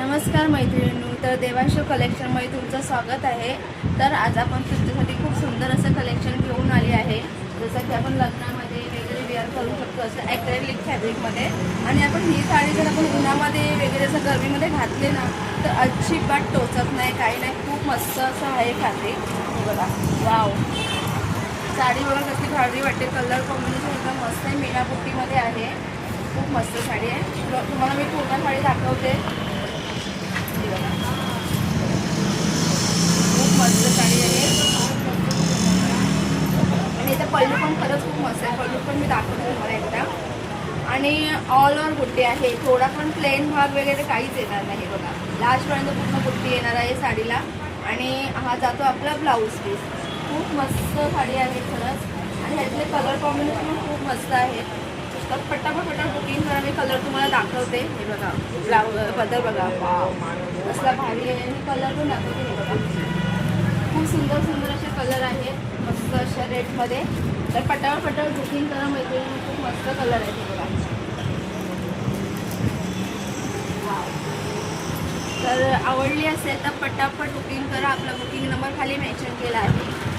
नमस्कार मैत्रिणींनो, तर देवांश कलेक्शनमध्ये तुमचं स्वागत आहे। तर आज आपण तुमच्यासाठी खूप सुंदर असं कलेक्शन घेऊन आली आहे। जसं की आपण लग्नामध्ये वगैरे वेअर करू शकतो असं ॲक्रेलिक फॅब्रिकमध्ये। आणि आपण ही साडी जर आपण उन्हामध्ये वगैरे असं गरमीमध्ये घातली ना तर अजिबात टोचत नाही, काही नाही, खूप मस्त असं आहे फॅब्रिक। बघा, वाव, साडी बघा कसली भारी वाटते, कलर कॉम्बिनेशन एकदम मस्त आहे, मीना बुट्टीमध्ये आहे, खूप मस्त साडी आहे। तुम्हाला मी पूर्ण साडी दाखवते। खूप मस्त साडी आहे आणि इथं पल्लू पण खरंच खूप मस्त आहे, पल्लू पण मी दाखवते तुम्हाला एकदा। आणि ऑल ओव्हर बुट्टी आहे, थोडा पण प्लेन भाग वगैरे काहीच येणार नाही बघा, लास्टपर्यंत पूर्ण बुट्टी येणार आहे साडीला। आणि हा जातो आपला ब्लाऊज पीस, खूप मस्त साडी आहे खरंच। आणि ह्यातले कलर कॉम्बिनेशन खूप मस्त आहेत, तर पटापट बुकिंग करा, मी कलर तुम्हाला दाखवते। हे बघा ब्लाऊज बदल बघा, वाव कसला भारी आहे, आणि कलर पण दाखवते। हे बघा खूप सुंदर सुंदर असे कलर आहेत मस्त अशा रेटमध्ये, तर पटापट बुकिंग करा मैत्रिणी, खूप मस्त कलर आहे। हे बघा, वाव, तर आवडली असेल तर पटापट बुकिंग करा, आपला बुकिंग नंबर खाली मेन्शन केला आहे।